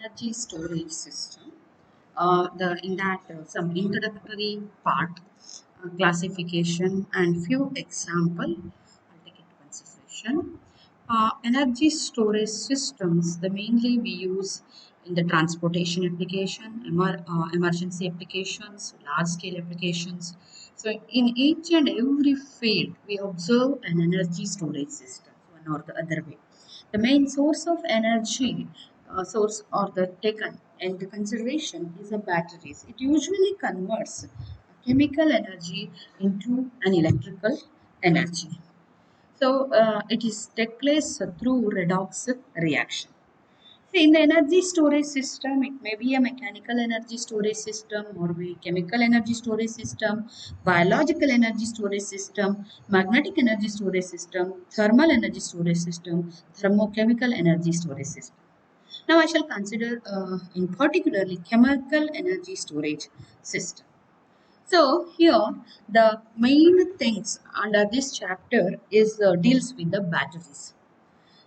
energy storage system. In that some introductory part, classification and few example. I'll take into consideration. Energy storage systems, the mainly we use in the transportation application, emergency applications, large scale applications. So in each and every field, we observe an energy storage system, one or the other way. The main source of energy, source or the taken into consideration is the batteries. It usually converts chemical energy into an electrical energy. So it is take place through redox reaction. See, in the energy storage system, it may be a mechanical energy storage system or be chemical energy storage system, biological energy storage system, magnetic energy storage system, thermal energy storage system, thermochemical energy storage system. Now I shall consider in particularly chemical energy storage system. So here the main things under this chapter is deals with the batteries.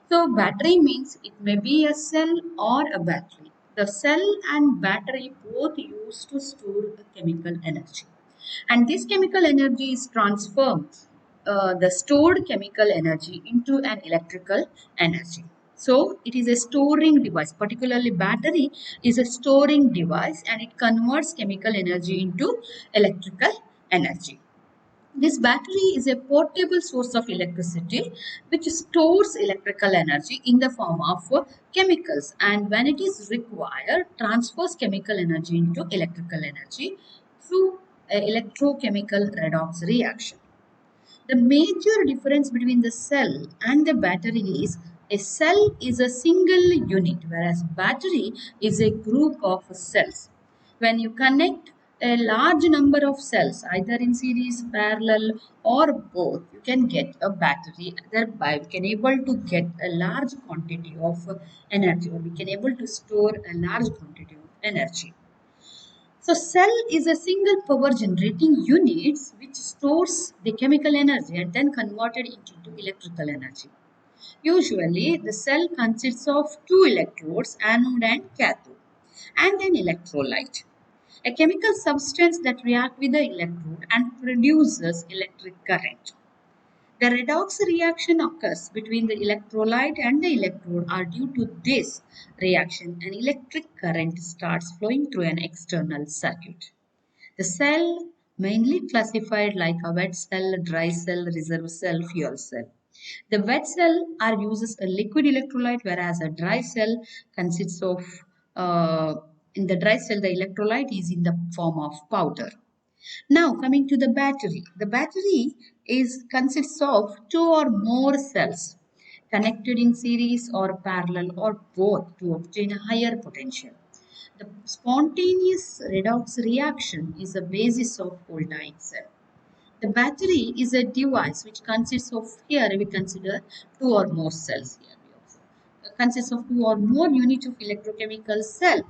So battery means it may be a cell or a battery. The cell and battery both used to store the chemical energy. And this chemical energy is transformed, the stored chemical energy into an electrical energy. So it is a storing device, particularly battery is a storing device and it converts chemical energy into electrical energy. This battery is a portable source of electricity which stores electrical energy in the form of chemicals, and when it is required transfers chemical energy into electrical energy through electrochemical redox reaction. The major difference between the cell and the battery is a cell is a single unit, whereas battery is a group of cells. When you connect a large number of cells, either in series, parallel, or both, you can get a battery. Thereby, we can able to get a large quantity of energy, or we can able to store a large quantity of energy. So cell is a single power generating unit which stores the chemical energy and then converted it into electrical energy. Usually the cell consists of two electrodes, anode and cathode, and an electrolyte, a chemical substance that reacts with the electrode and produces electric current. The redox reaction occurs between the electrolyte and the electrode are due to this reaction an electric current starts flowing through an external circuit. The cell mainly classified like a wet cell, dry cell, reserve cell, fuel cell. The wet cell are uses a liquid electrolyte whereas a dry cell consists of in the dry cell the electrolyte is in the form of powder. Now coming to the battery. The battery is consists of two or more cells connected in series or parallel or both to obtain a higher potential. The spontaneous redox reaction is the basis of voltaic cell. The battery is a device which consists of, here we consider two or more cells here. We observe. Consists of two or more units of electrochemical cell.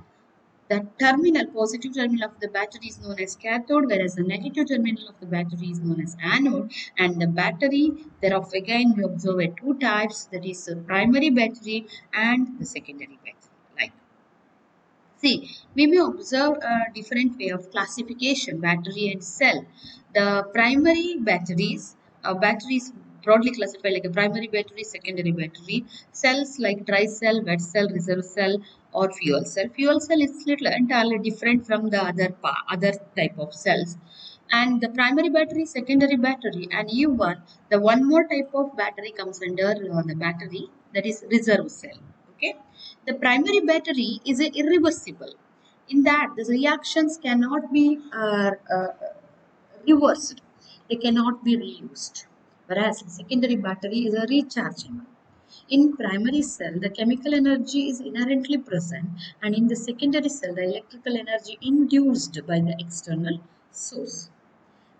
The terminal, positive terminal of the battery is known as cathode, whereas the negative terminal of the battery is known as anode. And the battery, thereof again we observe two types, that is the primary battery and the secondary battery. Like, see, we may observe a different way of classification, battery and cell. The primary batteries broadly classified like a primary battery, secondary battery, cells like dry cell, wet cell, reserve cell, or fuel cell. Fuel cell is little entirely different from the other type of cells. And the primary battery, secondary battery, and even the one more type of battery comes under the battery, that is reserve cell. Okay, the primary battery is a irreversible. In that, the reactions cannot be reversed. They cannot be reused. Whereas secondary battery is a rechargeable. In primary cell, the chemical energy is inherently present, and in the secondary cell, the electrical energy induced by the external source.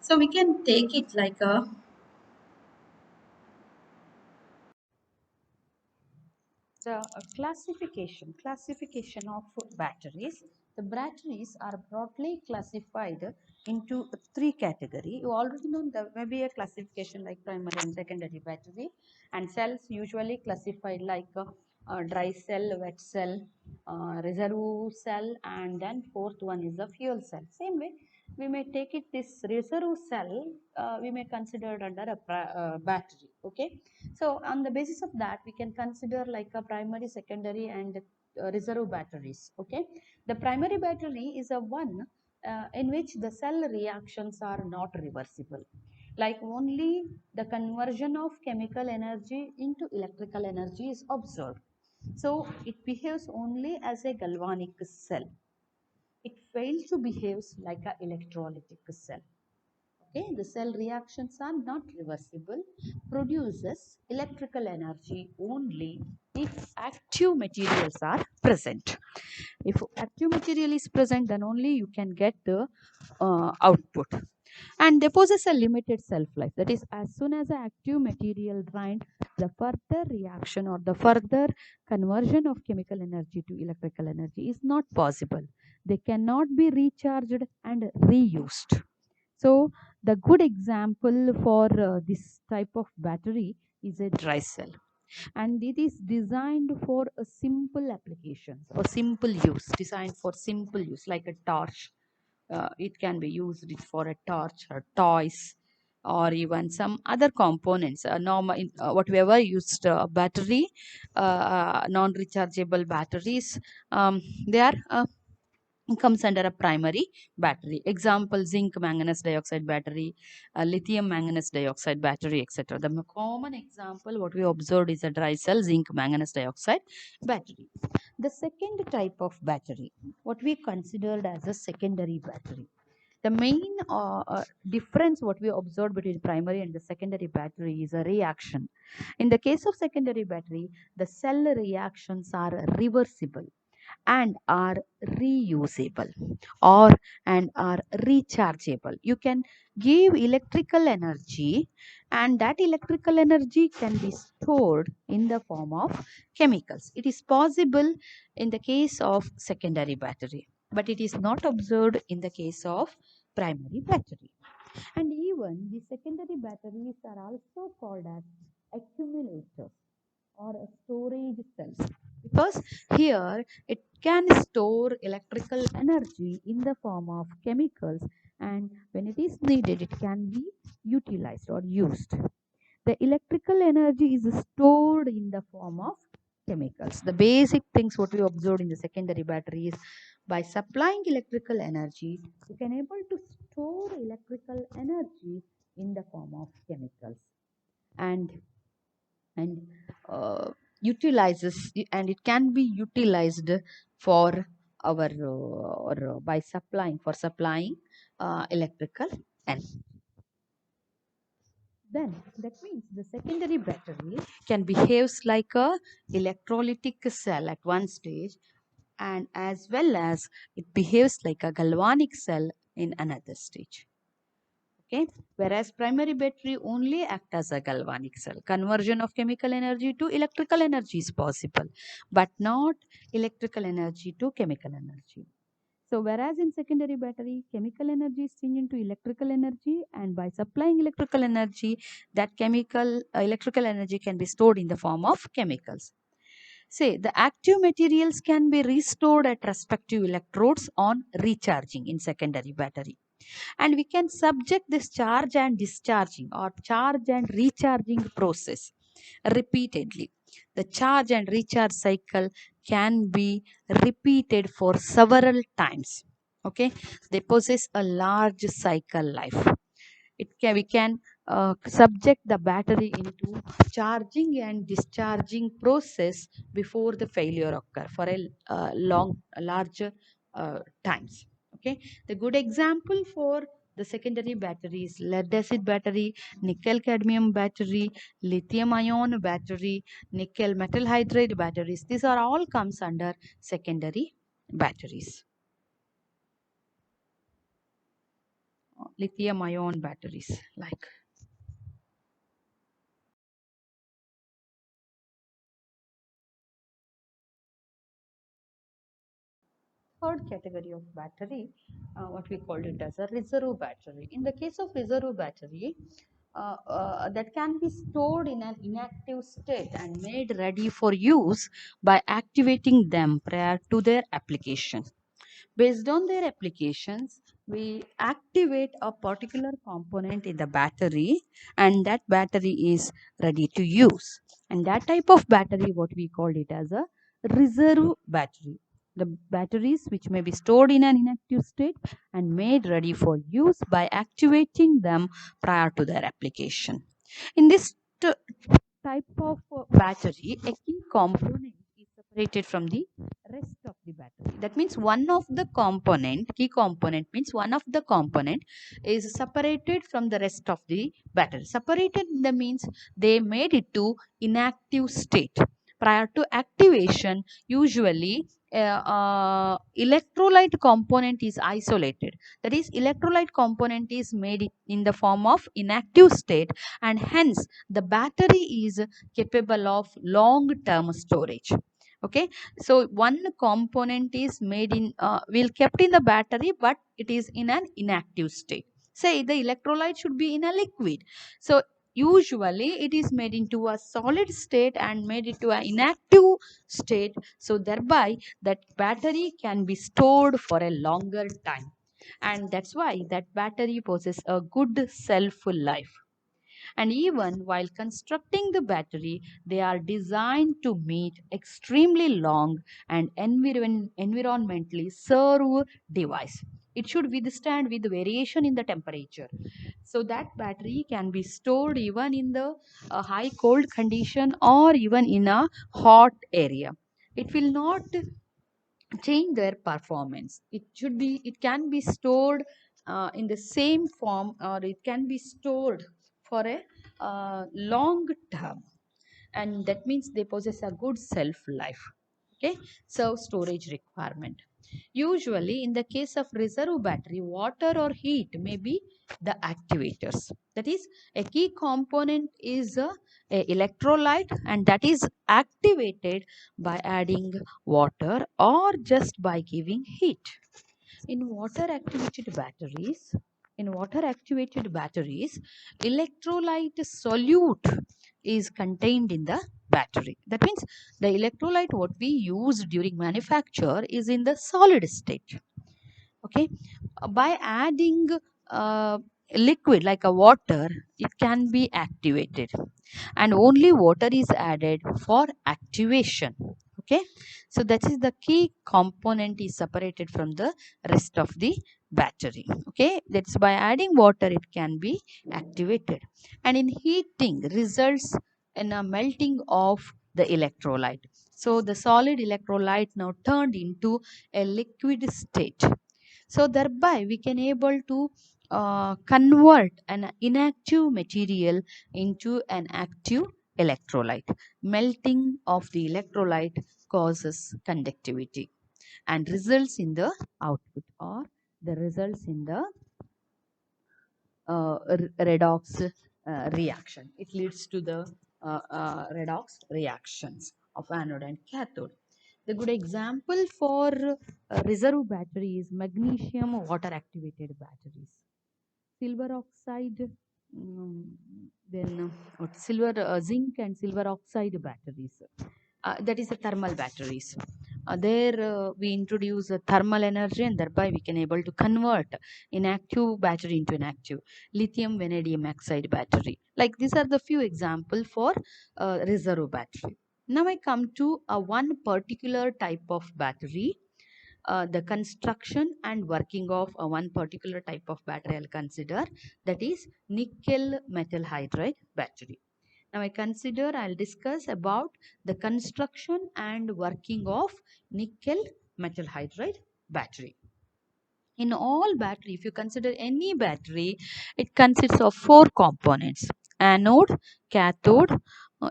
So we can take it like a the classification of batteries. The batteries are broadly classified into three categories. You already know there may be a classification like primary and secondary battery, and cells usually classified like a dry cell, wet cell, reserve cell, and then fourth one is the fuel cell. Same way, we may take it this reserve cell, we may consider it under a battery. Okay, so on the basis of that, we can consider like a primary, secondary, and reserve batteries. Okay, the primary battery is a one in which the cell reactions are not reversible, like only the conversion of chemical energy into electrical energy is observed. So it behaves only as a galvanic cell. It fails to behave like an electrolytic cell. Okay, the cell reactions are not reversible, produces electrical energy only if active materials are present. If active material is present, then only you can get the output. And they possess a limited shelf life. That is, as soon as the active material drained, the further reaction or the further conversion of chemical energy to electrical energy is not possible. They cannot be recharged and reused. So the good example for this type of battery is a dry cell, and it is designed for a simple applications or simple use, designed for simple use like a torch. It can be used for a torch or toys or even some other components, normal whatever used battery, non-rechargeable batteries, they are comes under a primary battery. Example, zinc manganese dioxide battery, lithium manganese dioxide battery, etc. The common example what we observed is a dry cell zinc manganese dioxide battery. The second type of battery, what we considered as a secondary battery. The main difference what we observed between primary and the secondary battery is a reaction. In the case of secondary battery, the cell reactions are reversible and are reusable or and are rechargeable. You can give electrical energy, and that electrical energy can be stored in the form of chemicals. It is possible in the case of secondary battery, but it is not observed in the case of primary battery. And even the secondary batteries are also called as accumulators or storage cells, because here it can store electrical energy in the form of chemicals, and when it is needed it can be utilized or used. The electrical energy is stored in the form of chemicals. The basic things what we observed in the secondary battery is, by supplying electrical energy, you can able to store electrical energy in the form of chemicals, and and utilizes, and it can be utilized for our or by supplying, for supplying electrical energy. Then that means the secondary battery can behaves like a electrolytic cell at one stage, and as well as it behaves like a galvanic cell in another stage. Okay, whereas primary battery only act as a galvanic cell. Conversion of chemical energy to electrical energy is possible, but not electrical energy to chemical energy. So whereas in secondary battery, chemical energy is changed into electrical energy, and by supplying electrical energy, that chemical electrical energy can be stored in the form of chemicals. Say the active materials can be restored at respective electrodes on recharging in secondary battery, and we can subject this charge and discharging or charge and recharging process repeatedly. The charge and recharge cycle can be repeated for several times. Okay, they possess a large cycle life. We can subject the battery into charging and discharging process before the failure occur for a larger times. Okay, the good example for the secondary batteries: lead acid battery, nickel cadmium battery, lithium ion battery, nickel metal hydride batteries. These are all comes under secondary batteries. Lithium ion batteries like. Third category of battery, what we called it as a reserve battery. In the case of reserve battery, that can be stored in an inactive state and made ready for use by activating them prior to their application. Based on their applications, we activate a particular component in the battery, and that battery is ready to use. And that type of battery, what we called it as a reserve battery. The batteries which may be stored in an inactive state and made ready for use by activating them prior to their application. In this type of battery, a key component is separated from the rest of the battery. That means one of the component, key component means one of the component is separated from the rest of the battery. Separated that means they made it to inactive state. Prior to activation, usually electrolyte component is isolated. That is, electrolyte component is made in the form of inactive state, and hence the battery is capable of long term storage. Okay, so one component is made in will kept in the battery, but it is in an inactive state. Say the electrolyte should be in a liquid, so usually it is made into a solid state and made into an inactive state, so thereby that battery can be stored for a longer time, and that's why that battery possesses a good shelf life. And even while constructing the battery, they are designed to meet extremely long and environmentally serve device. It should withstand with variation in the temperature. So that battery can be stored even in the high cold condition or even in a hot area. It will not change their performance. It can be stored in the same form, or it can be stored for a long term, and that means they possess a good shelf life. Okay, so storage requirement. Usually, in the case of reserve battery, water or heat may be the activators. That is, a key component is a electrolyte, and that is activated by adding water or just by giving heat. In water activated batteries, electrolyte solute is contained in the battery. That means the electrolyte what we use during manufacture is in the solid state. Okay, by adding uh, liquid like a water, it can be activated, and only water is added for activation. Okay, so that is the key component is separated from the rest of the battery. Okay, that's by adding water it can be activated, and in heating results in a melting of the electrolyte. So the solid electrolyte now turned into a liquid state, so thereby we can able to convert an inactive material into an active electrolyte. Melting of the electrolyte causes conductivity and results in the output, or the results in the redox reaction. It leads to the redox reactions of anode and cathode. The good example for reserve battery is magnesium water activated batteries, silver oxide, mm, then silver zinc and silver oxide batteries. That is the thermal batteries. There we introduce thermal energy, and thereby we can able to convert inactive battery into an active lithium vanadium oxide battery. Like these are the few example for reserve battery. Now I come to one particular type of battery, the construction and working of one particular type of battery I'll consider, that is nickel metal hydride battery. Now I'll discuss about the construction and working of nickel metal hydride battery. In all battery, if you consider any battery, it consists of four components: anode, cathode,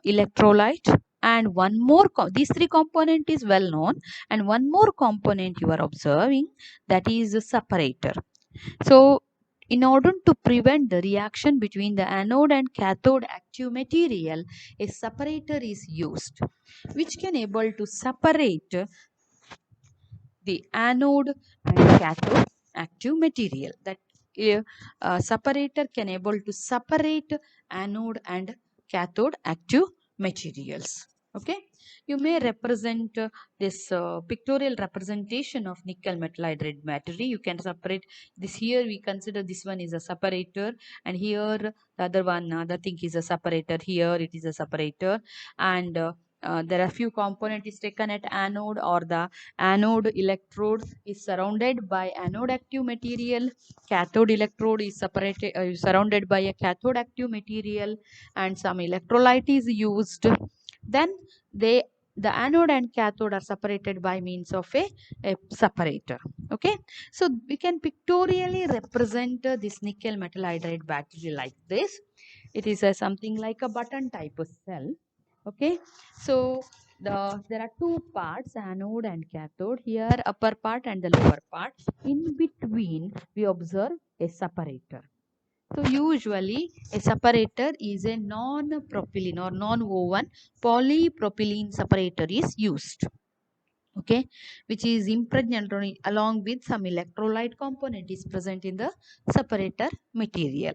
electrolyte, and one more. These three component is well known, and one more component you are observing, that is a separator. So in order to prevent the reaction between the anode and cathode active material, a separator is used, which can able to separate the anode and cathode active material. That separator can able to separate anode and cathode active materials. Okay, you may represent this pictorial representation of nickel metal hydride battery. You can separate this. Here we consider this one is a separator, and here the other one, other thing is a separator. Here it is a separator, and there are few component is taken at anode, or the anode electrode is surrounded by anode active material. Cathode electrode is separated, surrounded by a cathode active material, and some electrolyte is used. Then they the anode and cathode are separated by means of a separator. Okay, so we can pictorially represent this nickel metal hydride battery like this. It is something like a button type of cell. Okay, so there are two parts, anode and cathode. Here upper part and the lower part. In between we observe a separator. So usually a separator is a non-propylene or non-woven polypropylene separator is used. Okay, which is impregnated along with some electrolyte component is present in the separator material.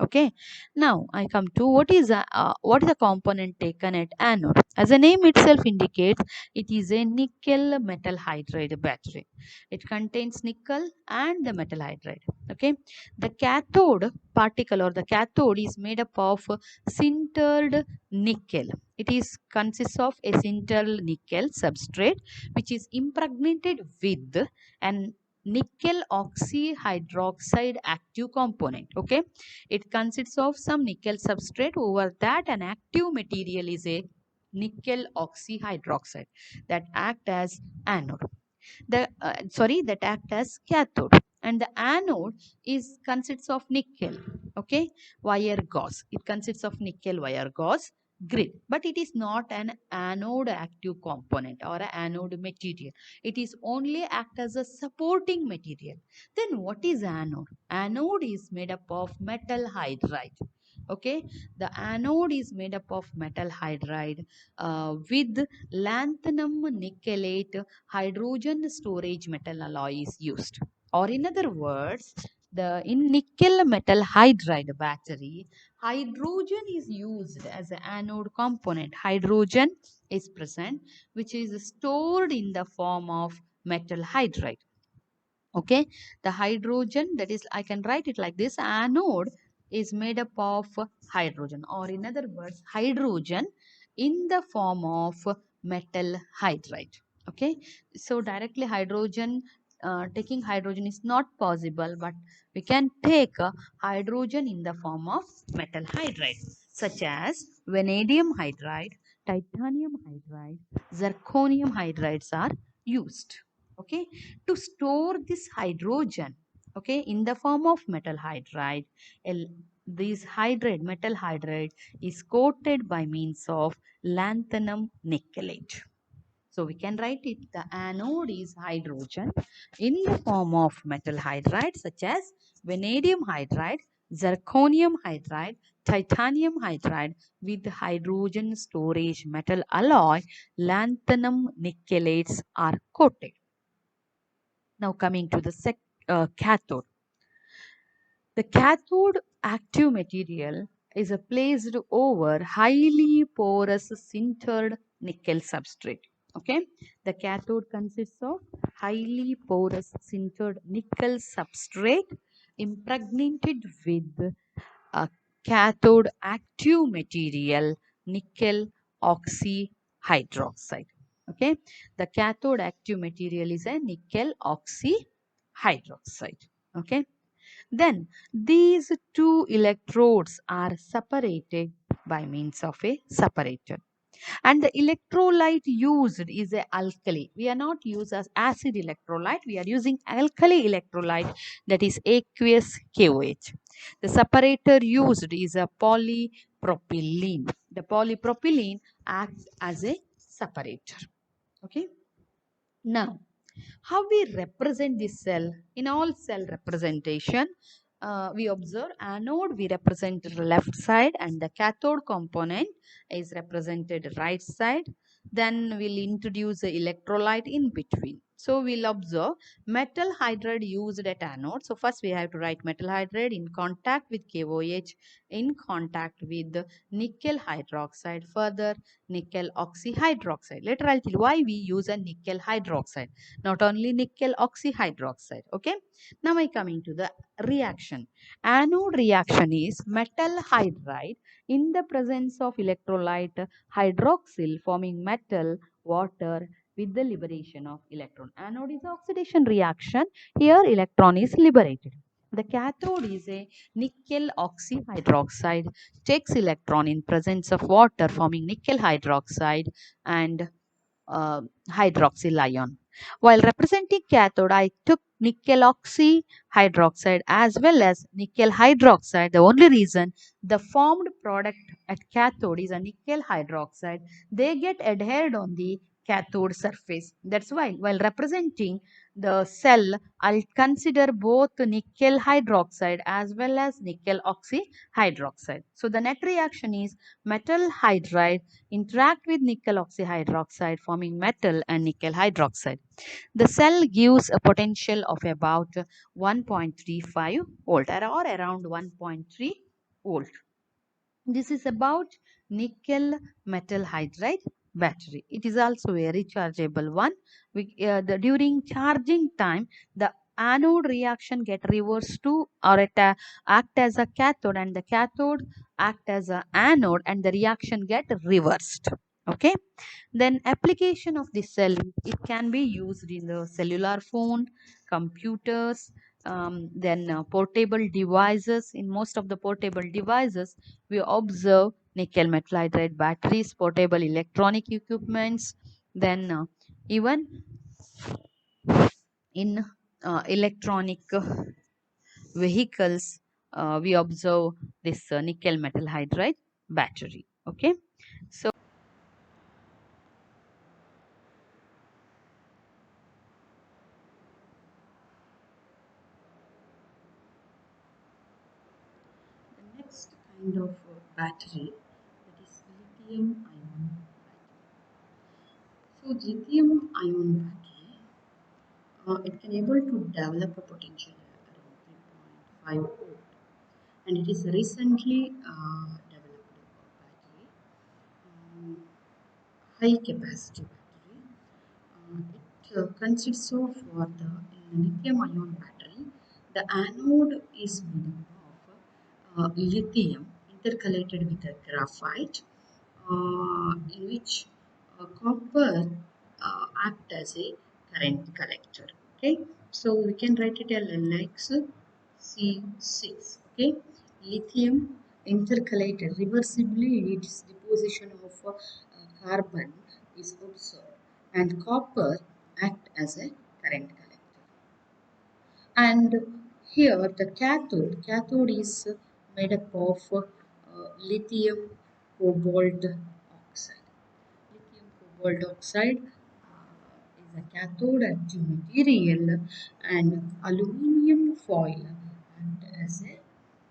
Okay, now I come to what is the component taken at anode. As the name itself indicates, it is a nickel metal hydride battery. It contains nickel and the metal hydride. Okay, the cathode particle or the cathode is made up of sintered nickel. It is consists of a sintered nickel substrate which is impregnated with an nickel oxyhydroxide active component. Okay, it consists of some nickel substrate. Over that, an active material is a nickel oxyhydroxide that act as anode. That act as cathode, and the anode is consists of nickel. Okay, wire gauze. It consists of nickel wire gauze grid, but it is not an anode active component or an anode material. It is only act as a supporting material. Then what is anode? Anode is made up of metal hydride. Okay, the anode is made up of metal hydride with lanthanum nickelate hydrogen storage metal alloy is used. Or in other words, in nickel metal hydride battery, hydrogen is used as an anode component. Hydrogen is present, which is stored in the form of metal hydride. Okay, the hydrogen, that is, I can write it like this: anode is made up of hydrogen, or in other words, hydrogen in the form of metal hydride. Okay, so directly hydrogen, taking hydrogen is not possible, but we can take hydrogen in the form of metal hydride, such as vanadium hydride, titanium hydride, zirconium hydrides are used. Okay, to store this hydrogen, okay, in the form of metal hydride, this metal hydride is coated by means of lanthanum nickelate. So we can write it: the anode is hydrogen in the form of metal hydride such as vanadium hydride, zirconium hydride, titanium hydride with hydrogen storage metal alloy. Lanthanum nickelates are coated. Now coming to the cathode. The cathode active material is placed over highly porous sintered nickel substrate. Okay, the cathode consists of highly porous sintered nickel substrate impregnated with a cathode active material nickel oxyhydroxide. Okay, the cathode active material is a nickel oxyhydroxide. Okay, then these two electrodes are separated by means of a separator, and the electrolyte used is a alkali. We are not using as acid electrolyte, we are using alkali electrolyte, that is aqueous KOH. The separator used is a polypropylene. The polypropylene acts as a separator. Okay, now how we represent this cell? In all cell representation, we observe anode we represent left side and the cathode component is represented right side. Then we'll introduce the electrolyte in between. So we'll observe metal hydride used at anode. So first we have to write metal hydride in contact with KOH, in contact with nickel hydroxide, further nickel oxyhydroxide. Later I'll tell you why we use a nickel hydroxide, not only nickel oxyhydroxide. Okay. Now I coming to the reaction. Anode reaction is metal hydride in the presence of electrolyte hydroxyl forming metal, water, with the liberation of electron. Anode is oxidation reaction. Here electron is liberated. The cathode is a nickel oxyhydroxide, takes electron in presence of water forming nickel hydroxide and hydroxyl ion. While representing cathode, I took nickel oxyhydroxide as well as nickel hydroxide. The only reason the formed product at cathode is a nickel hydroxide, they get adhered on the cathode surface. That's why while representing the cell, I'll consider both nickel hydroxide as well as nickel oxyhydroxide. So the net reaction is metal hydride interact with nickel oxyhydroxide forming metal and nickel hydroxide. The cell gives a potential of about 1.35 volt or around 1.3 volt. This is about nickel metal hydride battery. It is also a rechargeable one. During charging time, the anode reaction get reversed to or act as a cathode and the cathode act as a anode and the reaction get reversed. Okay. Then application of the cell, it can be used in the cellular phone, computers, then portable devices. In most of the portable devices, we observe nickel metal hydride batteries, portable electronic equipments, then even in electronic vehicles, we observe this nickel metal hydride battery. Okay. So the next kind of battery, that is lithium ion battery. So lithium ion battery, it can able to develop a potential around 3.5 volt, and it is recently developed battery, um, high capacity battery. It consists of the lithium ion battery. The anode is made up of lithium intercalated with a graphite, in which copper act as a current collector. Okay, so we can write it as like C6. Okay, lithium intercalated reversibly its deposition of carbon is observed and copper act as a current collector. And here the cathode is made up of lithium cobalt oxide. Lithium cobalt oxide is a cathode active material and aluminium foil act as a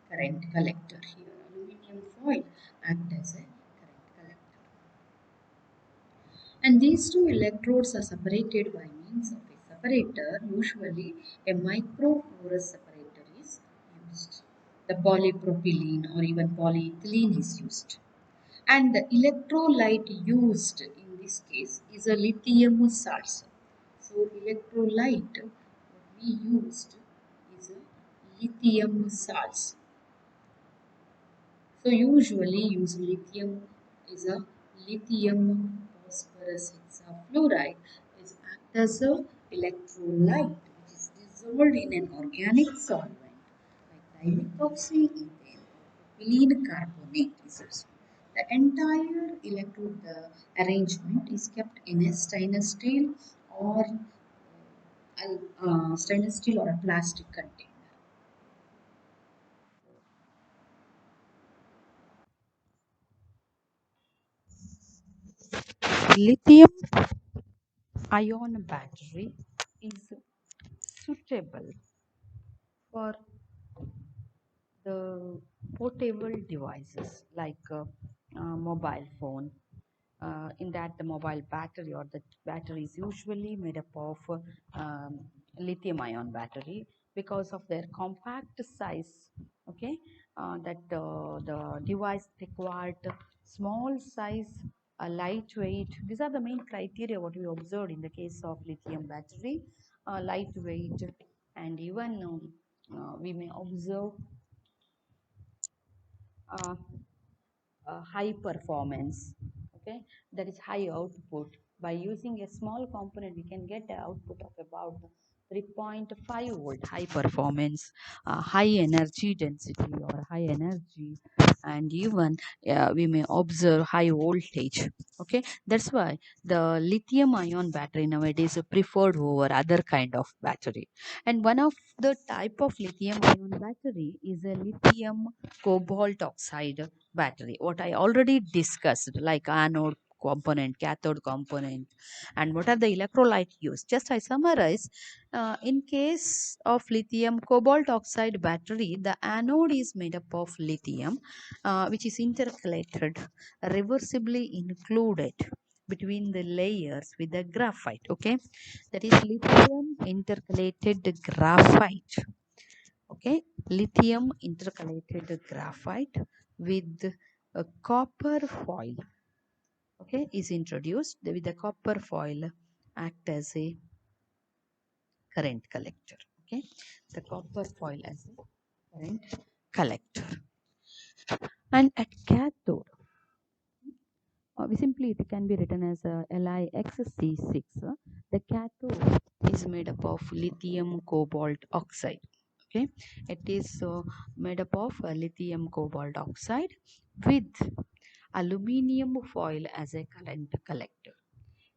current collector. Here aluminium foil act as a current collector. And these two electrodes are separated by means of a separator. Usually a microporous separator is used. The polypropylene or even polyethylene is used. And the electrolyte used in this case is a lithium salts. So electrolyte what we used is a lithium salts. So usually use lithium is a lithium phosphorus hexafluoride is act as a electrolyte which is dissolved in an organic solvent like dimethoxyethane or propylene carbonate is used. The entire electrode arrangement is kept in a stainless steel or stainless steel or a plastic container. Lithium ion battery is suitable for the portable devices like mobile phone, in that the mobile battery or the battery is usually made up of um, lithium ion battery because of their compact size. Okay, that the device required small size, lightweight. These are the main criteria what we observed in the case of lithium battery, lightweight, and even we may observe uh, high performance. Okay, that is high output. By using a small component we can get an output of about 3.5 volt, high performance, high energy density or high energy, and even we may observe high voltage. Okay, that's why the lithium ion battery nowadays is preferred over other kind of battery. And one of the type of lithium ion battery is a lithium cobalt oxide battery, what I already discussed, like anode component, cathode component, and what are the electrolyte used. Just I summarize. In case of lithium cobalt oxide battery, the anode is made up of lithium, which is intercalated, reversibly included between the layers with the graphite. Okay, that is lithium intercalated graphite. Okay, lithium intercalated graphite with a copper foil. Okay, is introduced with the copper foil act as a current collector. Okay, the copper foil as a current collector. And at cathode, we simply it can be written as a LiXC6. The cathode is made up of lithium cobalt oxide. Okay, it is made up of lithium cobalt oxide with aluminium foil as a current collector.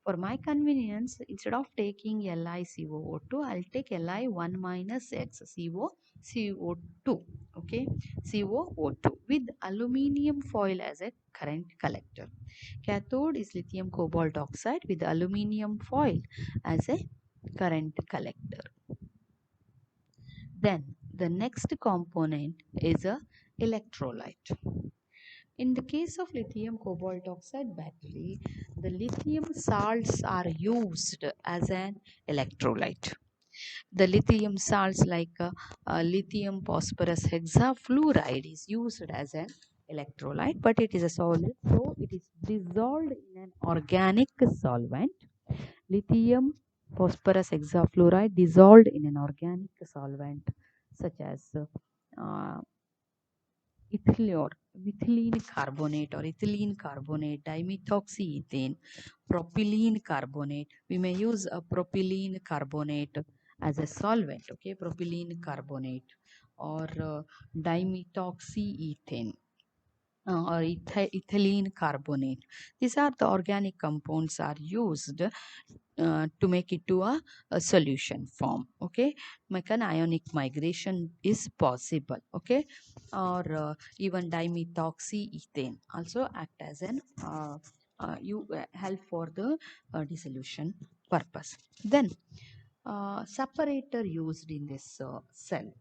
For my convenience, instead of taking LiCO2, I'll take Li1 minus X CO2. Okay, COO2 with aluminium foil as a current collector. Cathode is lithium cobalt oxide with aluminium foil as a current collector. Then the next component is a electrolyte. In the case of lithium cobalt oxide battery, the lithium salts are used as an electrolyte. The lithium salts like lithium phosphorus hexafluoride is used as an electrolyte, but it is a solid, so it is dissolved in an organic solvent. Lithium phosphorus hexafluoride dissolved in an organic solvent such as uh, methylene carbonate or ethylene carbonate, dimethoxyethane, propylene carbonate. We may use a propylene carbonate as a solvent. Okay, propylene carbonate or dimethoxyethane or ethylene carbonate. These are the organic compounds are used to make it to a solution form. Okay, mecanionic migration is possible. Okay, or even dimethoxyethane also act as an help for the dissolution purpose. Then separator used in this cell.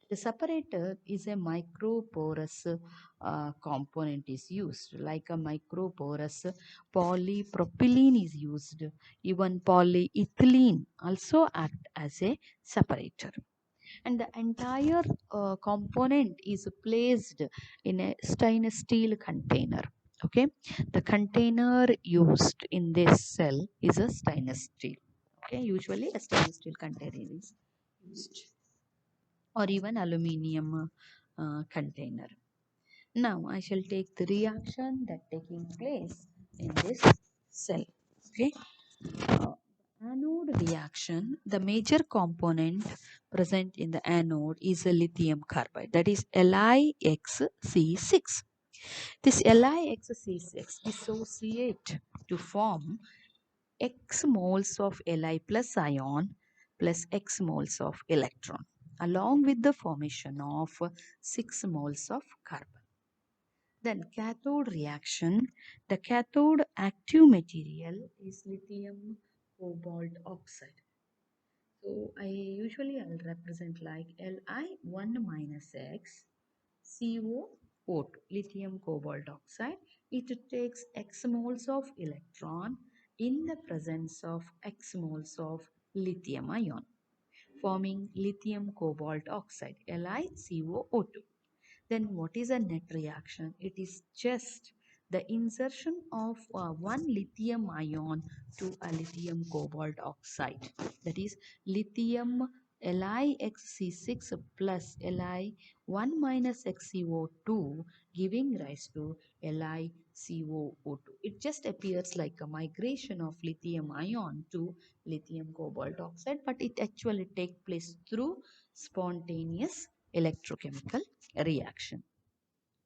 The separator is a microporous component is used, like a microporous polypropylene is used. Even polyethylene also act as a separator. And the entire component is placed in a stainless steel container. Okay, the container used in this cell is a stainless steel. Okay, usually a stainless steel container is used, or even aluminium container. Now I shall take the reaction that taking place in this cell. Okay, anode reaction. The major component present in the anode is a lithium carbide, that is LiXC6. This LiXC6 dissociate to form X moles of Li plus ion plus X moles of electron, along with the formation of 6 moles of carbon. Then cathode reaction. The cathode active material is lithium cobalt oxide. So I'll represent like Li1 minus X CO O2, lithium cobalt oxide, It takes x moles of electron in the presence of x moles of lithium ion, forming lithium cobalt oxide, LiCoO2. Then what is a net reaction? It is just the insertion of one lithium ion to a lithium cobalt oxide. That is lithium LiXC6 plus Li1 minus XCO2 giving rise to LiCoO2. It just appears like a migration of lithium ion to lithium cobalt oxide, but it actually takes place through spontaneous electrochemical reaction.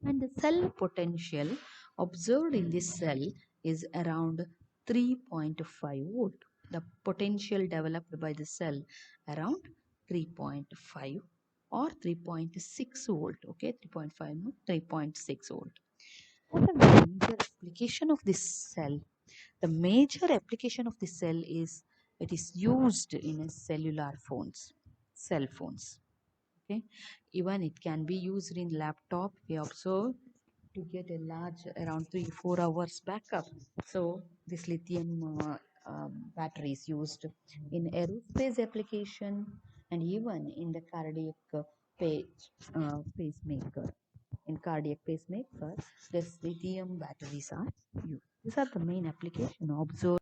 And the cell potential observed in this cell is around 3.5 volt. The potential developed by the cell around 3.5 or 3.6 volt. Okay, 3.5 no, 3.6 volt. And the major application of this cell, the major application of this cell is it is used in cellular phones, cell phones. Okay, even it can be used in laptop. We observe to get a large around 3-4 hours backup. So this lithium battery is used in aerospace application and even in the cardiac pacemaker. In cardiac pacemaker, this lithium batteries are used. These are the main application observed.